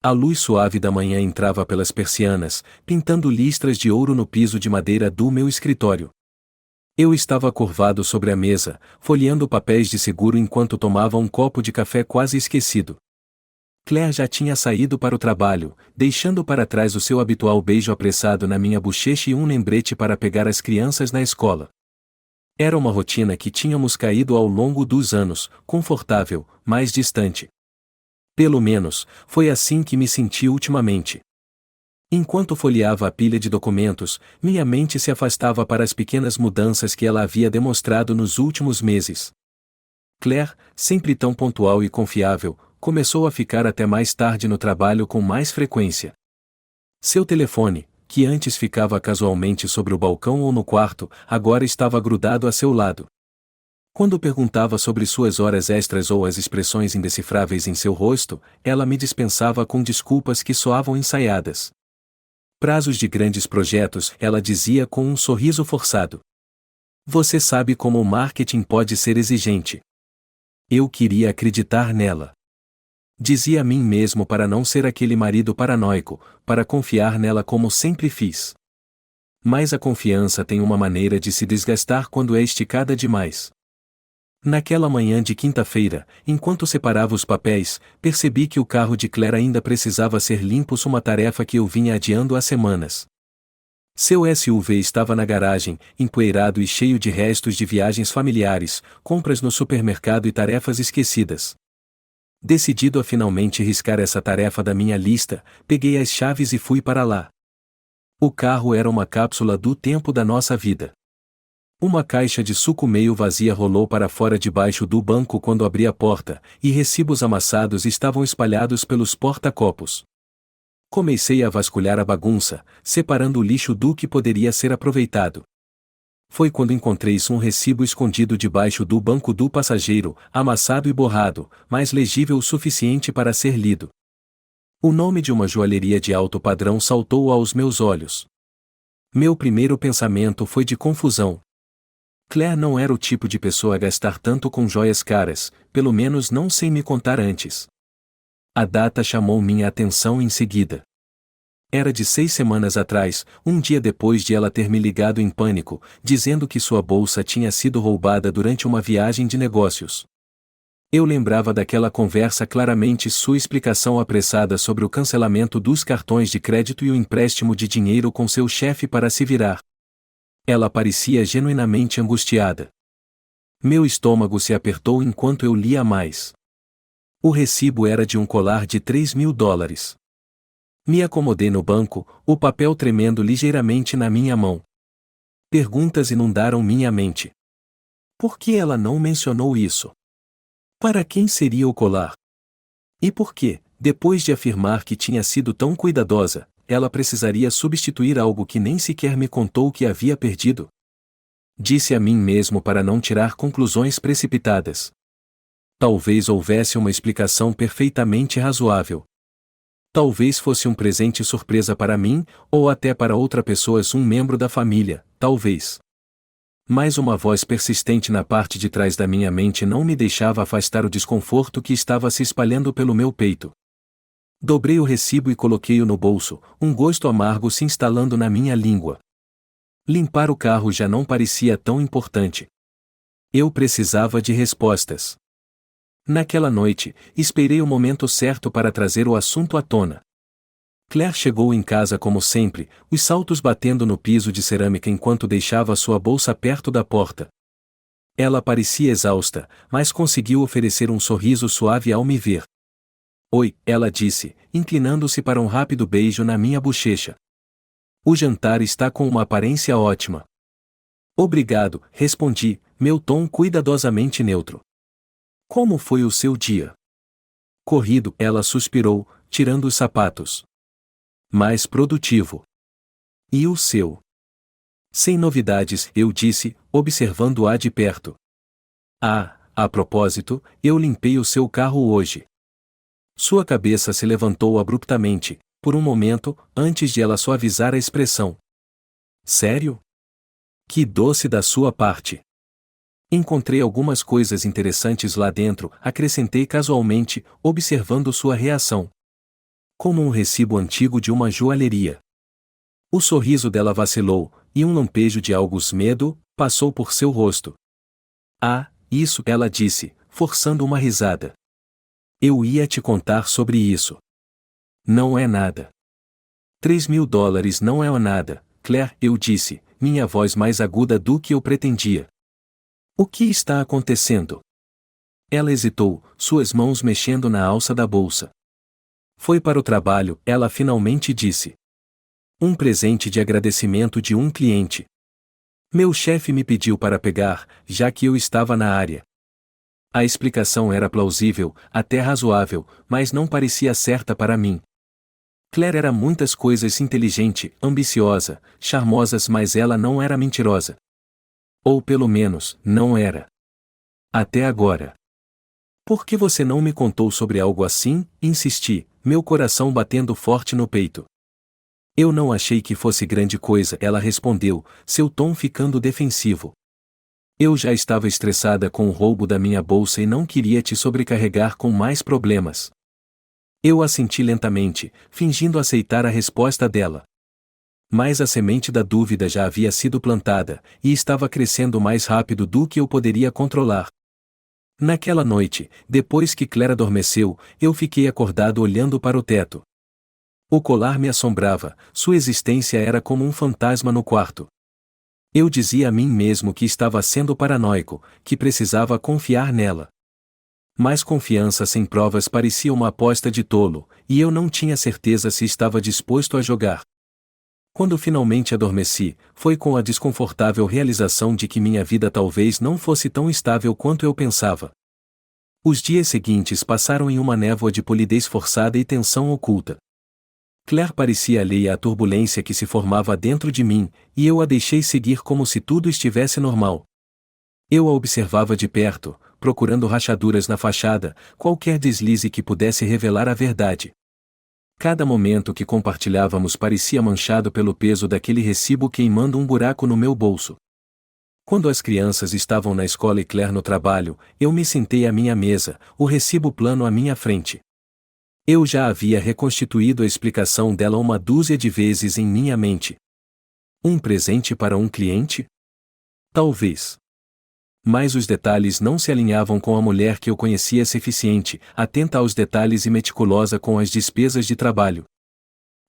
A luz suave da manhã entrava pelas persianas, pintando listras de ouro no piso de madeira do meu escritório. Eu estava curvado sobre a mesa, folheando papéis de seguro enquanto tomava um copo de café quase esquecido. Claire já tinha saído para o trabalho, deixando para trás o seu habitual beijo apressado na minha bochecha e um lembrete para pegar as crianças na escola. Era uma rotina que tínhamos caído ao longo dos anos, confortável, mas distante. Pelo menos, foi assim que me senti ultimamente. Enquanto folheava a pilha de documentos, minha mente se afastava para as pequenas mudanças que ela havia demonstrado nos últimos meses. Claire, sempre tão pontual e confiável, começou a ficar até mais tarde no trabalho com mais frequência. Seu telefone, que antes ficava casualmente sobre o balcão ou no quarto, agora estava grudado a seu lado. Quando perguntava sobre suas horas extras ou as expressões indecifráveis em seu rosto, ela me dispensava com desculpas que soavam ensaiadas. Prazos de grandes projetos, ela dizia com um sorriso forçado. Você sabe como o marketing pode ser exigente. Eu queria acreditar nela. Dizia a mim mesmo para não ser aquele marido paranoico, para confiar nela como sempre fiz. Mas a confiança tem uma maneira de se desgastar quando é esticada demais. Naquela manhã de quinta-feira, enquanto separava os papéis, percebi que o carro de Claire ainda precisava ser limpo, uma tarefa que eu vinha adiando há semanas. Seu SUV estava na garagem, empoeirado e cheio de restos de viagens familiares, compras no supermercado e tarefas esquecidas. Decidido a finalmente riscar essa tarefa da minha lista, peguei as chaves e fui para lá. O carro era uma cápsula do tempo da nossa vida. Uma caixa de suco meio vazia rolou para fora debaixo do banco quando abri a porta, e recibos amassados estavam espalhados pelos porta-copos. Comecei a vasculhar a bagunça, separando o lixo do que poderia ser aproveitado. Foi quando encontrei um recibo escondido debaixo do banco do passageiro, amassado e borrado, mas legível o suficiente para ser lido. O nome de uma joalheria de alto padrão saltou aos meus olhos. Meu primeiro pensamento foi de confusão. Claire não era o tipo de pessoa a gastar tanto com joias caras, pelo menos não sem me contar antes. A data chamou minha atenção em seguida. Era de 6 semanas atrás, um dia depois de ela ter me ligado em pânico, dizendo que sua bolsa tinha sido roubada durante uma viagem de negócios. Eu lembrava daquela conversa claramente, sua explicação apressada sobre o cancelamento dos cartões de crédito e o empréstimo de dinheiro com seu chefe para se virar. Ela parecia genuinamente angustiada. Meu estômago se apertou enquanto eu lia mais. O recibo era de um colar de $3.000. Me acomodei no banco, o papel tremendo ligeiramente na minha mão. Perguntas inundaram minha mente. Por que ela não mencionou isso? Para quem seria o colar? E por que, depois de afirmar que tinha sido tão cuidadosa, ela precisaria substituir algo que nem sequer me contou que havia perdido? Disse a mim mesmo para não tirar conclusões precipitadas. Talvez houvesse uma explicação perfeitamente razoável. Talvez fosse um presente surpresa para mim, ou até para outra pessoa, um membro da família, talvez. Mas uma voz persistente na parte de trás da minha mente não me deixava afastar o desconforto que estava se espalhando pelo meu peito. Dobrei o recibo e coloquei-o no bolso, um gosto amargo se instalando na minha língua. Limpar o carro já não parecia tão importante. Eu precisava de respostas. Naquela noite, esperei o momento certo para trazer o assunto à tona. Claire chegou em casa como sempre, os saltos batendo no piso de cerâmica enquanto deixava sua bolsa perto da porta. Ela parecia exausta, mas conseguiu oferecer um sorriso suave ao me ver. Oi, ela disse, inclinando-se para um rápido beijo na minha bochecha. O jantar está com uma aparência ótima. Obrigado, respondi, meu tom cuidadosamente neutro. Como foi o seu dia? Corrido, ela suspirou, tirando os sapatos. Mais produtivo. E o seu? Sem novidades, eu disse, observando-a de perto. Ah, a propósito, eu limpei o seu carro hoje. Sua cabeça se levantou abruptamente, por um momento, antes de ela suavizar a expressão. Sério? Que doce da sua parte. Encontrei algumas coisas interessantes lá dentro, acrescentei casualmente, observando sua reação. como um recibo antigo de uma joalheria. O sorriso dela vacilou, e um lampejo de alguns medo passou por seu rosto. Ah, isso, ela disse, forçando uma risada. Eu ia te contar sobre isso. Não é nada. $3.000 não é nada, Claire, eu disse, minha voz mais aguda do que eu pretendia. O que está acontecendo? Ela hesitou, suas mãos mexendo na alça da bolsa. Foi para o trabalho, ela finalmente disse. Um presente de agradecimento de um cliente. Meu chefe me pediu para pegar, já que eu estava na área. A explicação era plausível, até razoável, mas não parecia certa para mim. Claire era muitas coisas inteligente, ambiciosa, charmosa, mas ela não era mentirosa. Ou pelo menos, não era. Até agora. Por que você não me contou sobre algo assim? Insisti, meu coração batendo forte no peito. Eu não achei que fosse grande coisa, ela respondeu, seu tom ficando defensivo. Eu já estava estressada com o roubo da minha bolsa e não queria te sobrecarregar com mais problemas. Eu assenti lentamente, fingindo aceitar a resposta dela. Mas a semente da dúvida já havia sido plantada, e estava crescendo mais rápido do que eu poderia controlar. Naquela noite, depois que Claire adormeceu, eu fiquei acordado olhando para o teto. O colar me assombrava, sua existência era como um fantasma no quarto. Eu dizia a mim mesmo que estava sendo paranoico, que precisava confiar nela. Mas confiança sem provas parecia uma aposta de tolo, e eu não tinha certeza se estava disposto a jogar. Quando finalmente adormeci, foi com a desconfortável realização de que minha vida talvez não fosse tão estável quanto eu pensava. Os dias seguintes passaram em uma névoa de polidez forçada e tensão oculta. Claire parecia alheia à turbulência que se formava dentro de mim, e eu a deixei seguir como se tudo estivesse normal. Eu a observava de perto, procurando rachaduras na fachada, qualquer deslize que pudesse revelar a verdade. Cada momento que compartilhávamos parecia manchado pelo peso daquele recibo queimando um buraco no meu bolso. Quando as crianças estavam na escola e Claire no trabalho, eu me sentei à minha mesa, o recibo plano à minha frente. Eu já havia reconstituído a explicação dela uma dúzia de vezes em minha mente. Um presente para um cliente? Talvez. Mas os detalhes não se alinhavam com a mulher que eu conhecia eficiente, atenta aos detalhes e meticulosa com as despesas de trabalho.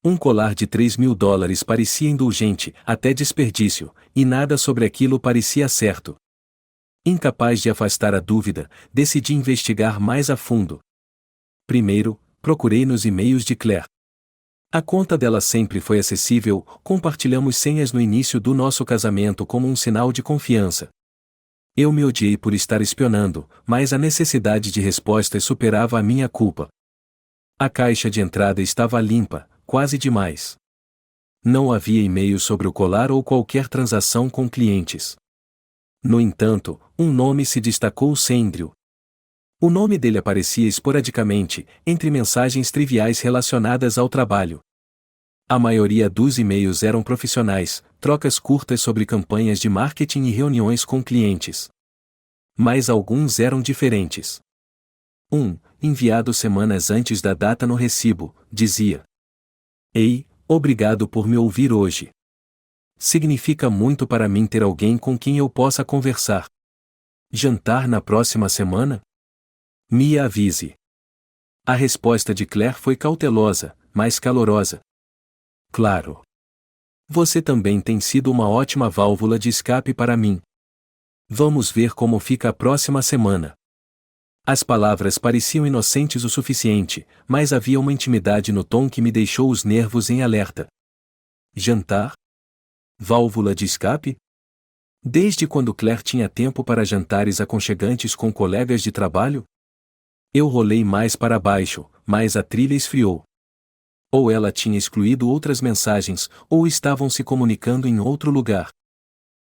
Um colar de $3.000 parecia indulgente, até desperdício, e nada sobre aquilo parecia certo. Incapaz de afastar a dúvida, decidi investigar mais a fundo. Primeiro, procurei nos e-mails de Claire. A conta dela sempre foi acessível, compartilhamos senhas no início do nosso casamento como um sinal de confiança. Eu me odiei por estar espionando, mas a necessidade de respostas superava a minha culpa. A caixa de entrada estava limpa, quase demais. Não havia e-mails sobre o colar ou qualquer transação com clientes. No entanto, um nome se destacou: Sandrew. O nome dele aparecia esporadicamente, entre mensagens triviais relacionadas ao trabalho. A maioria dos e-mails eram profissionais, trocas curtas sobre campanhas de marketing e reuniões com clientes. Mas alguns eram diferentes. Enviado semanas antes da data no recibo, dizia: Ei, obrigado por me ouvir hoje. Significa muito para mim ter alguém com quem eu possa conversar. Jantar na próxima semana? Me avise. A resposta de Claire foi cautelosa, mas calorosa. Claro. Você também tem sido uma ótima válvula de escape para mim. Vamos ver como fica a próxima semana. As palavras pareciam inocentes o suficiente, mas havia uma intimidade no tom que me deixou os nervos em alerta. Jantar? Válvula de escape? Desde quando Claire tinha tempo para jantares aconchegantes com colegas de trabalho? Eu rolei mais para baixo, mas a trilha esfriou. Ou ela tinha excluído outras mensagens, ou estavam se comunicando em outro lugar.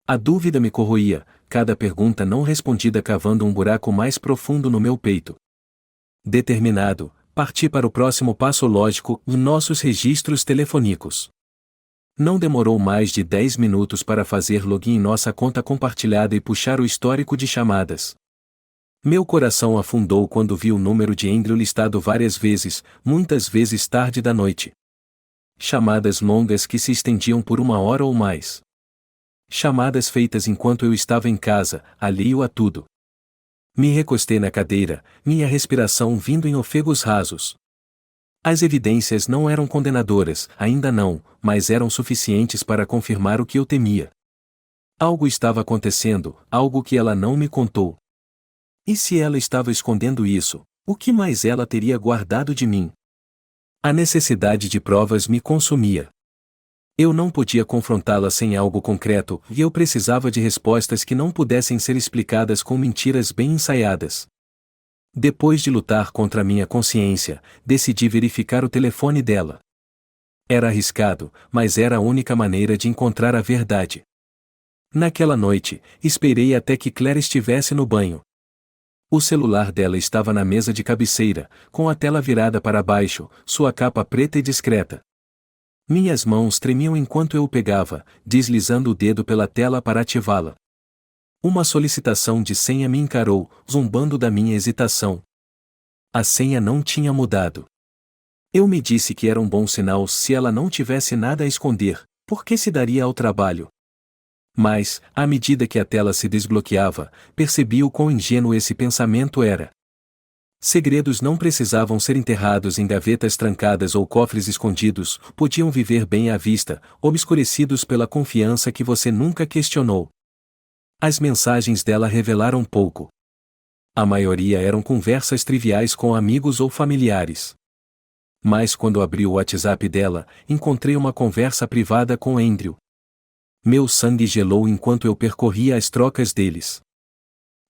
A dúvida me corroía, cada pergunta não respondida cavando um buraco mais profundo no meu peito. Determinado, parti para o próximo passo lógico, nossos registros telefônicos. Não demorou mais de 10 minutos para fazer login em nossa conta compartilhada e puxar o histórico de chamadas. Meu coração afundou quando vi o número de Andrew listado várias vezes, muitas vezes tarde da noite. Chamadas longas que se estendiam por 1 hora ou mais. Chamadas feitas enquanto eu estava em casa, alheio a tudo. Me recostei na cadeira, minha respiração vindo em ofegos rasos. As evidências não eram condenadoras, ainda não, mas eram suficientes para confirmar o que eu temia. Algo estava acontecendo, algo que ela não me contou. E se ela estava escondendo isso, o que mais ela teria guardado de mim? A necessidade de provas me consumia. Eu não podia confrontá-la sem algo concreto, e eu precisava de respostas que não pudessem ser explicadas com mentiras bem ensaiadas. Depois de lutar contra minha consciência, decidi verificar o telefone dela. Era arriscado, mas era a única maneira de encontrar a verdade. Naquela noite, esperei até que Claire estivesse no banho. O celular dela estava na mesa de cabeceira, com a tela virada para baixo, sua capa preta e discreta. Minhas mãos tremiam enquanto eu o pegava, deslizando o dedo pela tela para ativá-la. Uma solicitação de senha me encarou, zombando da minha hesitação. A senha não tinha mudado. Eu me disse que era um bom sinal se ela não tivesse nada a esconder, porque se daria ao trabalho. Mas, à medida que a tela se desbloqueava, percebi o quão ingênuo esse pensamento era. Segredos não precisavam ser enterrados em gavetas trancadas ou cofres escondidos, podiam viver bem à vista, obscurecidos pela confiança que você nunca questionou. As mensagens dela revelaram pouco. A maioria eram conversas triviais com amigos ou familiares. Mas quando abri o WhatsApp dela, encontrei uma conversa privada com Andrew. Meu sangue gelou enquanto eu percorria as trocas deles.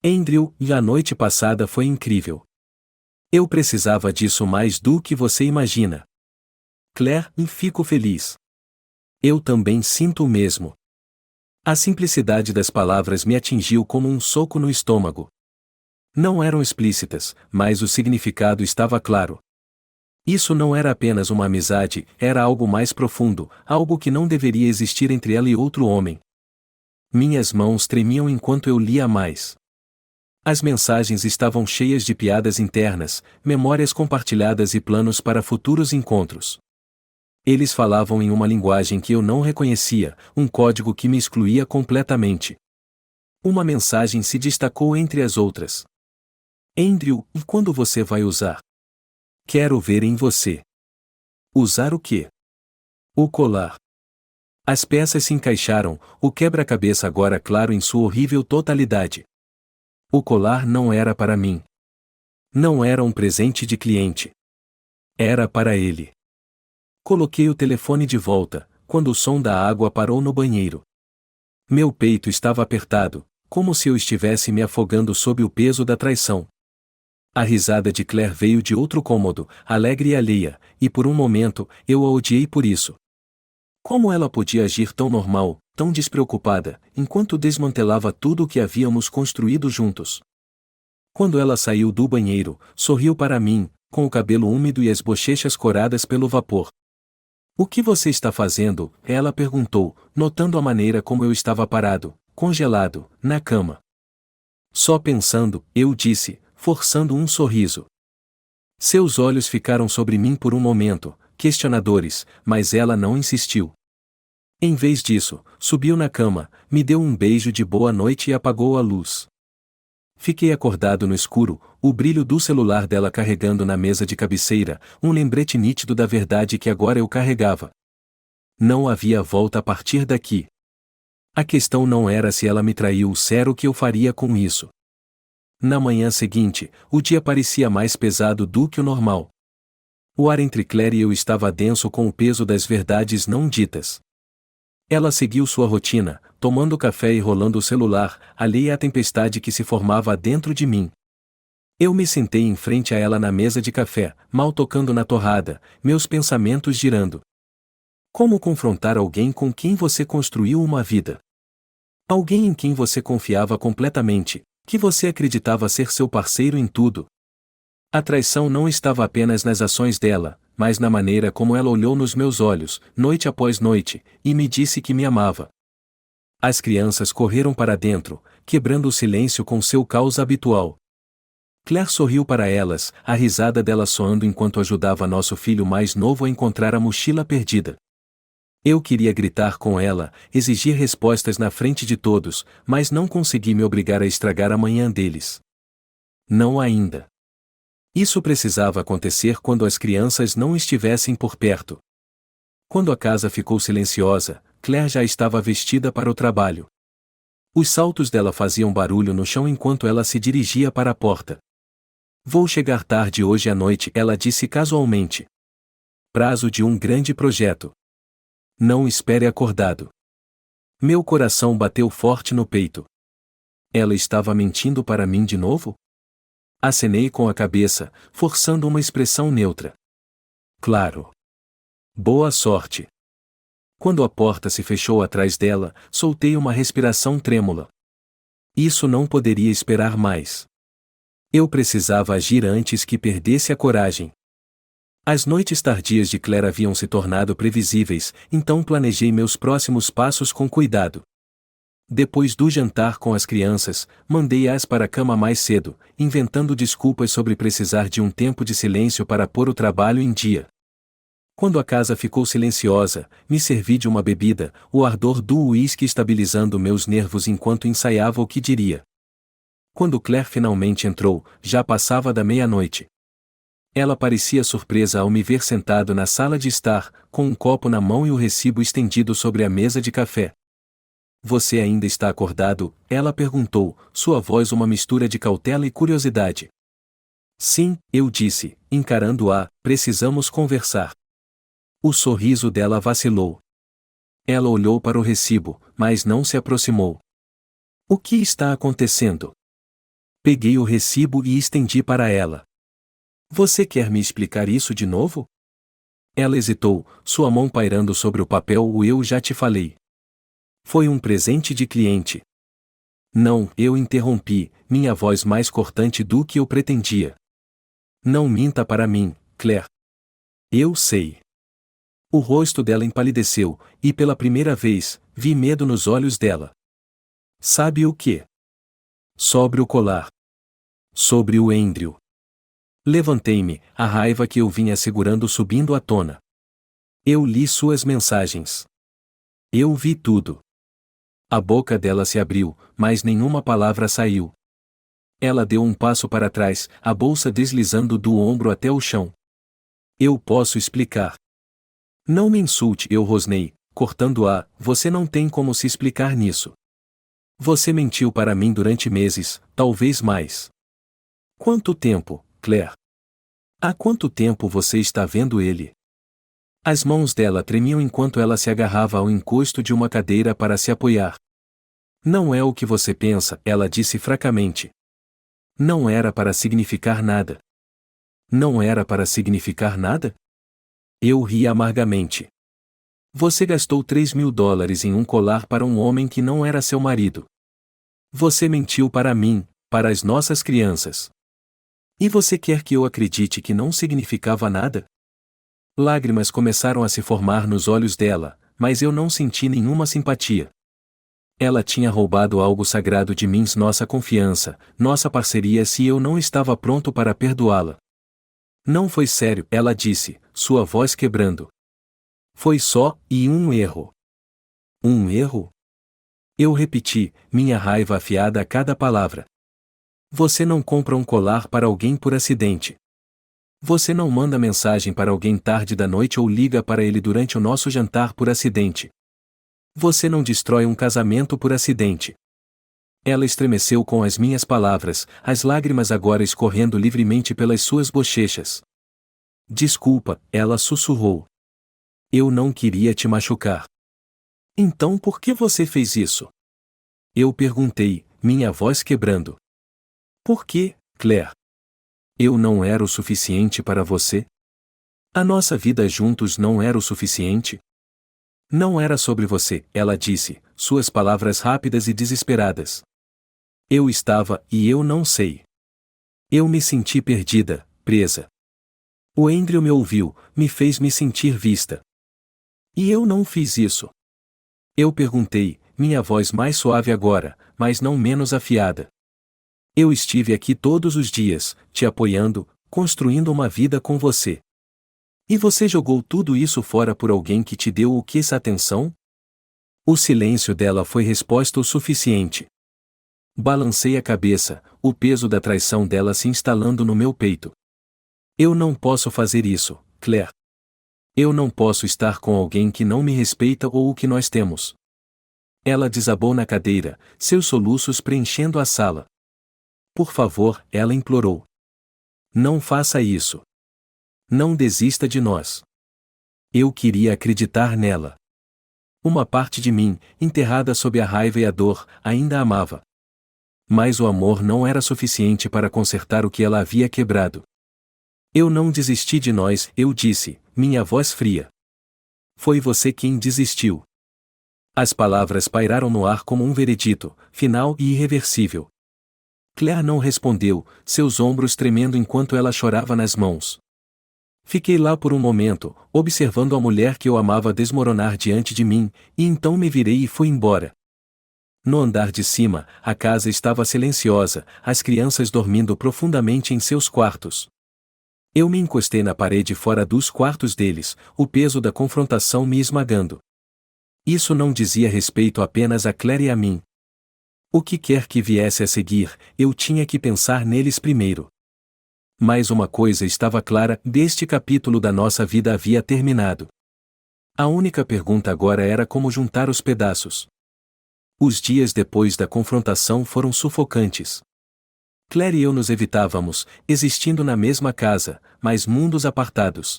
Andrew, a noite passada foi incrível. Eu precisava disso mais do que você imagina. Claire, fico feliz. Eu também sinto o mesmo. A simplicidade das palavras me atingiu como um soco no estômago. Não eram explícitas, mas o significado estava claro. Isso não era apenas uma amizade, era algo mais profundo, algo que não deveria existir entre ela e outro homem. Minhas mãos tremiam enquanto eu lia mais. As mensagens estavam cheias de piadas internas, memórias compartilhadas e planos para futuros encontros. Eles falavam em uma linguagem que eu não reconhecia, um código que me excluía completamente. Uma mensagem se destacou entre as outras. Andrew, e quando você vai usar? Quero ver em você. Usar o quê? O colar. As peças se encaixaram, o quebra-cabeça agora claro em sua horrível totalidade. O colar não era para mim. Não era um presente de cliente. Era para ele. Coloquei o telefone de volta, quando o som da água parou no banheiro. Meu peito estava apertado, como se eu estivesse me afogando sob o peso da traição. A risada de Claire veio de outro cômodo, alegre e alheia, e por um momento, eu a odiei por isso. Como ela podia agir tão normal, tão despreocupada, enquanto desmantelava tudo o que havíamos construído juntos? Quando ela saiu do banheiro, sorriu para mim, com o cabelo úmido e as bochechas coradas pelo vapor. O que você está fazendo? Ela perguntou, notando a maneira como eu estava parado, congelado, na cama. Só pensando, eu disse, forçando um sorriso. Seus olhos ficaram sobre mim por um momento, questionadores, mas ela não insistiu. Em vez disso, subiu na cama, me deu um beijo de boa noite e apagou a luz. Fiquei acordado no escuro, o brilho do celular dela carregando na mesa de cabeceira, um lembrete nítido da verdade que agora eu carregava. Não havia volta a partir daqui. A questão não era se ela me traiu, era o que eu faria com isso. Na manhã seguinte, o dia parecia mais pesado do que o normal. O ar entre Claire e eu estava denso com o peso das verdades não ditas. Ela seguiu sua rotina, tomando café e rolando o celular, alheia à tempestade que se formava dentro de mim. Eu me sentei em frente a ela na mesa de café, mal tocando na torrada, meus pensamentos girando. Como confrontar alguém com quem você construiu uma vida? Alguém em quem você confiava completamente, que você acreditava ser seu parceiro em tudo. A traição não estava apenas nas ações dela, mas na maneira como ela olhou nos meus olhos, noite após noite, e me disse que me amava. As crianças correram para dentro, quebrando o silêncio com seu caos habitual. Claire sorriu para elas, a risada dela soando enquanto ajudava nosso filho mais novo a encontrar a mochila perdida. Eu queria gritar com ela, exigir respostas na frente de todos, mas não consegui me obrigar a estragar a manhã deles. Não ainda. Isso precisava acontecer quando as crianças não estivessem por perto. Quando a casa ficou silenciosa, Claire já estava vestida para o trabalho. Os saltos dela faziam barulho no chão enquanto ela se dirigia para a porta. Vou chegar tarde hoje à noite, ela disse casualmente. Prazo de um grande projeto. Não espere acordado. Meu coração bateu forte no peito. Ela estava mentindo para mim de novo? Acenei com a cabeça, forçando uma expressão neutra. Claro. Boa sorte. Quando a porta se fechou atrás dela, soltei uma respiração trêmula. Isso não poderia esperar mais. Eu precisava agir antes que perdesse a coragem. As noites tardias de Claire haviam se tornado previsíveis, então planejei meus próximos passos com cuidado. Depois do jantar com as crianças, mandei-as para a cama mais cedo, inventando desculpas sobre precisar de um tempo de silêncio para pôr o trabalho em dia. Quando a casa ficou silenciosa, me servi de uma bebida, o ardor do uísque estabilizando meus nervos enquanto ensaiava o que diria. Quando Claire finalmente entrou, já passava da meia-noite. Ela parecia surpresa ao me ver sentado na sala de estar, com um copo na mão e o recibo estendido sobre a mesa de café. Você ainda está acordado? Ela perguntou, sua voz uma mistura de cautela e curiosidade. Sim, eu disse, encarando-a, precisamos conversar. O sorriso dela vacilou. Ela olhou para o recibo, mas não se aproximou. O que está acontecendo? Peguei o recibo e estendi para ela. Você quer me explicar isso de novo? Ela hesitou, sua mão pairando sobre o papel. O eu já te falei. Foi um presente de cliente. Não, eu interrompi, minha voz mais cortante do que eu pretendia. Não minta para mim, Claire. Eu sei. O rosto dela empalideceu, e pela primeira vez, vi medo nos olhos dela. Sabe o que? Sobre o colar. Sobre o Andrew. Levantei-me, a raiva que eu vinha segurando subindo à tona. Eu li suas mensagens. Eu vi tudo. A boca dela se abriu, mas nenhuma palavra saiu. Ela deu um passo para trás, a bolsa deslizando do ombro até o chão. Eu posso explicar. Não me insulte, eu rosnei, cortando-a, você não tem como se explicar nisso. Você mentiu para mim durante meses, talvez mais. Quanto tempo, Claire? Há quanto tempo você está vendo ele? As mãos dela tremiam enquanto ela se agarrava ao encosto de uma cadeira para se apoiar. Não é o que você pensa, ela disse fracamente. Não era para significar nada. Não era para significar nada? Eu ri amargamente. Você gastou $3.000 em um colar para um homem que não era seu marido. Você mentiu para mim, para as nossas crianças. E você quer que eu acredite que não significava nada? Lágrimas começaram a se formar nos olhos dela, mas eu não senti nenhuma simpatia. Ela tinha roubado algo sagrado de mim, nossa confiança, nossa parceria, se eu não estava pronto para perdoá-la. Não foi sério, ela disse, sua voz quebrando. Foi só, e um erro. Um erro? Eu repeti, minha raiva afiada a cada palavra. Você não compra um colar para alguém por acidente. Você não manda mensagem para alguém tarde da noite ou liga para ele durante o nosso jantar por acidente. Você não destrói um casamento por acidente. Ela estremeceu com as minhas palavras, as lágrimas agora escorrendo livremente pelas suas bochechas. Desculpa, ela sussurrou. Eu não queria te machucar. Então por que você fez isso? Eu perguntei, minha voz quebrando. Por que, Claire? Eu não era o suficiente para você? A nossa vida juntos não era o suficiente? Não era sobre você, ela disse, suas palavras rápidas e desesperadas. Eu estava, e eu não sei. Eu me senti perdida, presa. O Andrew me ouviu, me fez me sentir vista. E eu não fiz isso. Eu perguntei, minha voz mais suave agora, mas não menos afiada. Eu estive aqui todos os dias, te apoiando, construindo uma vida com você. E você jogou tudo isso fora por alguém que te deu o que essa atenção? O silêncio dela foi resposta o suficiente. Balancei a cabeça, o peso da traição dela se instalando no meu peito. Eu não posso fazer isso, Claire. Eu não posso estar com alguém que não me respeita ou o que nós temos. Ela desabou na cadeira, seus soluços preenchendo a sala. Por favor, ela implorou. Não faça isso. Não desista de nós. Eu queria acreditar nela. Uma parte de mim, enterrada sob a raiva e a dor, ainda a amava. Mas o amor não era suficiente para consertar o que ela havia quebrado. Eu não desisti de nós, eu disse, minha voz fria. Foi você quem desistiu. As palavras pairaram no ar como um veredito, final e irreversível. Claire não respondeu, seus ombros tremendo enquanto ela chorava nas mãos. Fiquei lá por um momento, observando a mulher que eu amava desmoronar diante de mim, e então me virei e fui embora. No andar de cima, a casa estava silenciosa, as crianças dormindo profundamente em seus quartos. Eu me encostei na parede fora dos quartos deles, o peso da confrontação me esmagando. Isso não dizia respeito apenas a Claire e a mim. O que quer que viesse a seguir, eu tinha que pensar neles primeiro. Mas uma coisa estava clara, este capítulo da nossa vida havia terminado. A única pergunta agora era como juntar os pedaços. Os dias depois da confrontação foram sufocantes. Claire e eu nos evitávamos, existindo na mesma casa, mas mundos apartados.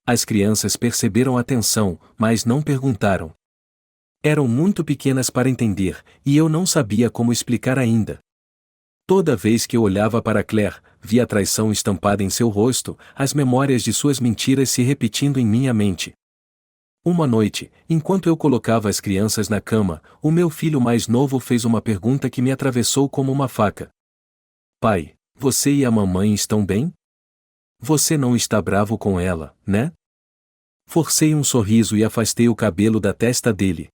As crianças perceberam a tensão, mas não perguntaram. Eram muito pequenas para entender, e eu não sabia como explicar ainda. Toda vez que eu olhava para Claire, via a traição estampada em seu rosto, as memórias de suas mentiras se repetindo em minha mente. Uma noite, enquanto eu colocava as crianças na cama, o meu filho mais novo fez uma pergunta que me atravessou como uma faca. Pai, você e a mamãe estão bem? Você não está bravo com ela, né? Forcei um sorriso e afastei o cabelo da testa dele.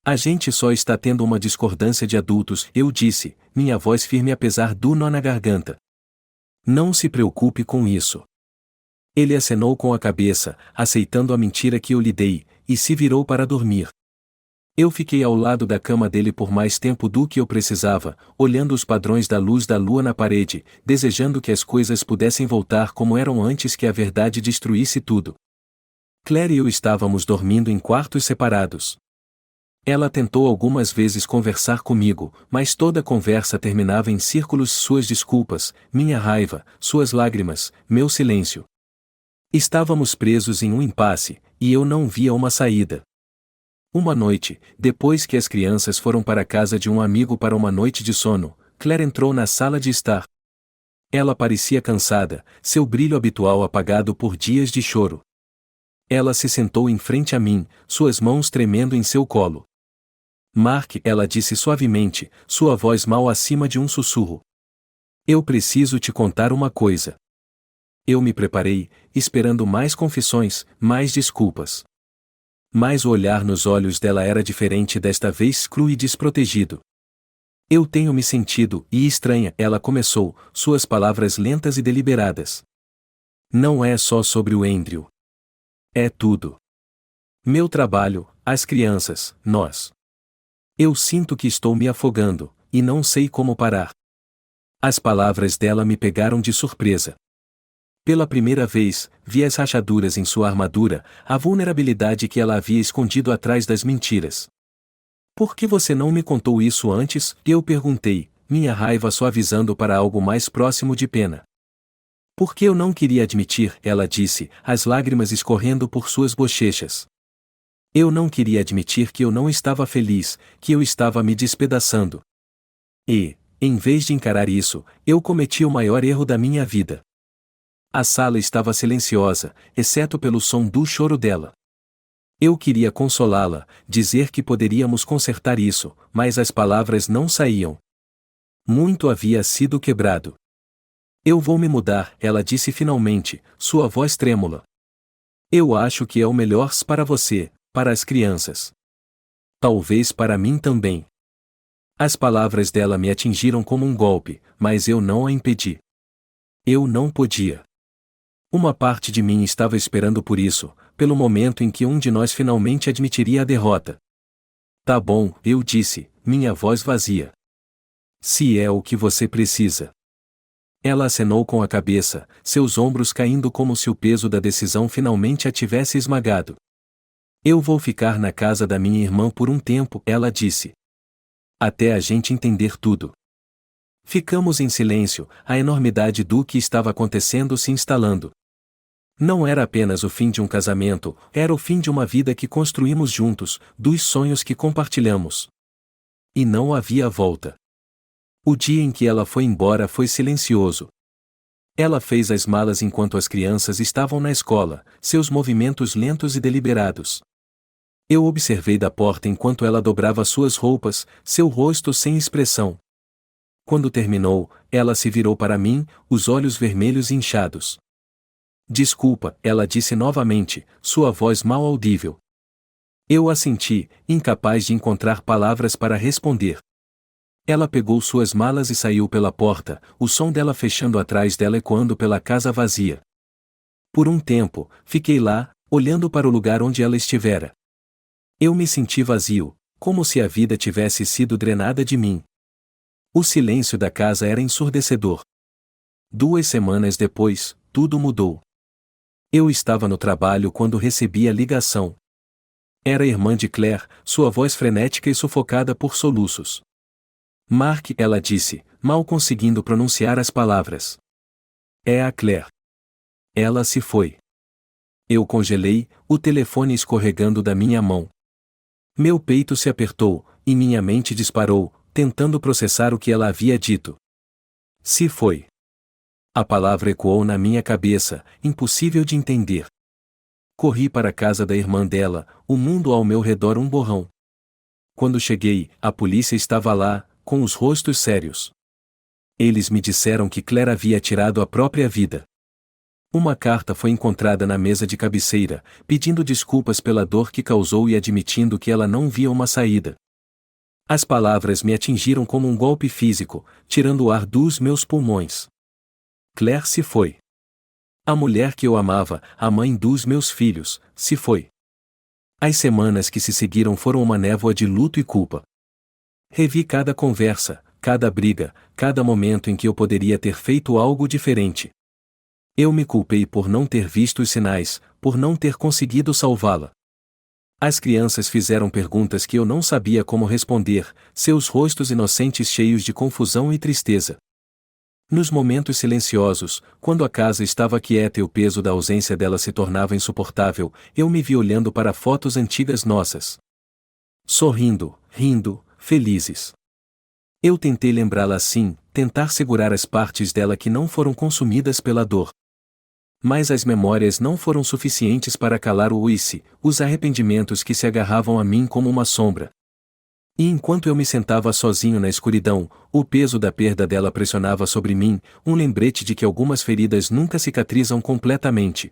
A gente só está tendo uma discordância de adultos, eu disse, minha voz firme apesar do nó na garganta. Não se preocupe com isso. Ele acenou com a cabeça, aceitando a mentira que eu lhe dei, e se virou para dormir. Eu fiquei ao lado da cama dele por mais tempo do que eu precisava, olhando os padrões da luz da lua na parede, desejando que as coisas pudessem voltar como eram antes que a verdade destruísse tudo. Claire e eu estávamos dormindo em quartos separados. Ela tentou algumas vezes conversar comigo, mas toda conversa terminava em círculos: suas desculpas, minha raiva, suas lágrimas, meu silêncio. Estávamos presos em um impasse, e eu não via uma saída. Uma noite, depois que as crianças foram para a casa de um amigo para uma noite de sono, Claire entrou na sala de estar. Ela parecia cansada, seu brilho habitual apagado por dias de choro. Ela se sentou em frente a mim, suas mãos tremendo em seu colo. Mark, ela disse suavemente, sua voz mal acima de um sussurro. Eu preciso te contar uma coisa. Eu me preparei, esperando mais confissões, mais desculpas. Mas o olhar nos olhos dela era diferente desta vez, cru e desprotegido. Eu tenho me sentido, e estranha, ela começou, suas palavras lentas e deliberadas. Não é só sobre o Andrew. É tudo. Meu trabalho, as crianças, nós. Eu sinto que estou me afogando, e não sei como parar. As palavras dela me pegaram de surpresa. Pela primeira vez, vi as rachaduras em sua armadura, a vulnerabilidade que ela havia escondido atrás das mentiras. Por que você não me contou isso antes? Eu perguntei, minha raiva suavizando para algo mais próximo de pena. Porque eu não queria admitir, ela disse, as lágrimas escorrendo por suas bochechas. Eu não queria admitir que eu não estava feliz, que eu estava me despedaçando. E, em vez de encarar isso, eu cometi o maior erro da minha vida. A sala estava silenciosa, exceto pelo som do choro dela. Eu queria consolá-la, dizer que poderíamos consertar isso, mas as palavras não saíam. Muito havia sido quebrado. Eu vou me mudar, ela disse finalmente, sua voz trêmula. Eu acho que é o melhor para você, para as crianças. Talvez para mim também. As palavras dela me atingiram como um golpe, mas eu não a impedi. Eu não podia. Uma parte de mim estava esperando por isso, pelo momento em que um de nós finalmente admitiria a derrota. Tá bom, eu disse, minha voz vazia. Se é o que você precisa. Ela acenou com a cabeça, seus ombros caindo como se o peso da decisão finalmente a tivesse esmagado. Eu vou ficar na casa da minha irmã por um tempo, ela disse. Até a gente entender tudo. Ficamos em silêncio, a enormidade do que estava acontecendo se instalando. Não era apenas o fim de um casamento, era o fim de uma vida que construímos juntos, dos sonhos que compartilhamos. E não havia volta. O dia em que ela foi embora foi silencioso. Ela fez as malas enquanto as crianças estavam na escola, seus movimentos lentos e deliberados. Eu observei da porta enquanto ela dobrava suas roupas, seu rosto sem expressão. Quando terminou, ela se virou para mim, os olhos vermelhos e inchados. Desculpa, ela disse novamente, sua voz mal audível. Eu assenti, incapaz de encontrar palavras para responder. Ela pegou suas malas e saiu pela porta, o som dela fechando atrás dela ecoando pela casa vazia. Por um tempo, fiquei lá, olhando para o lugar onde ela estivera. Eu me senti vazio, como se a vida tivesse sido drenada de mim. O silêncio da casa era ensurdecedor. 2 semanas depois, tudo mudou. Eu estava no trabalho quando recebi a ligação. Era a irmã de Claire, sua voz frenética e sufocada por soluços. Mark, ela disse, mal conseguindo pronunciar as palavras. É a Claire. Ela se foi. Eu congelei, o telefone escorregando da minha mão. Meu peito se apertou, e minha mente disparou, tentando processar o que ela havia dito. Se foi. A palavra ecoou na minha cabeça, impossível de entender. Corri para a casa da irmã dela, o mundo ao meu redor um borrão. Quando cheguei, a polícia estava lá, com os rostos sérios. Eles me disseram que Claire havia tirado a própria vida. Uma carta foi encontrada na mesa de cabeceira, pedindo desculpas pela dor que causou e admitindo que ela não via uma saída. As palavras me atingiram como um golpe físico, tirando o ar dos meus pulmões. Claire se foi. A mulher que eu amava, a mãe dos meus filhos, se foi. As semanas que se seguiram foram uma névoa de luto e culpa. Revi cada conversa, cada briga, cada momento em que eu poderia ter feito algo diferente. Eu me culpei por não ter visto os sinais, por não ter conseguido salvá-la. As crianças fizeram perguntas que eu não sabia como responder, seus rostos inocentes cheios de confusão e tristeza. Nos momentos silenciosos, quando a casa estava quieta e o peso da ausência dela se tornava insuportável, eu me vi olhando para fotos antigas nossas. Sorrindo, rindo, felizes. Eu tentei lembrá-la assim, tentar segurar as partes dela que não foram consumidas pela dor. Mas as memórias não foram suficientes para calar o uísque, os arrependimentos que se agarravam a mim como uma sombra. E enquanto eu me sentava sozinho na escuridão, o peso da perda dela pressionava sobre mim, um lembrete de que algumas feridas nunca cicatrizam completamente.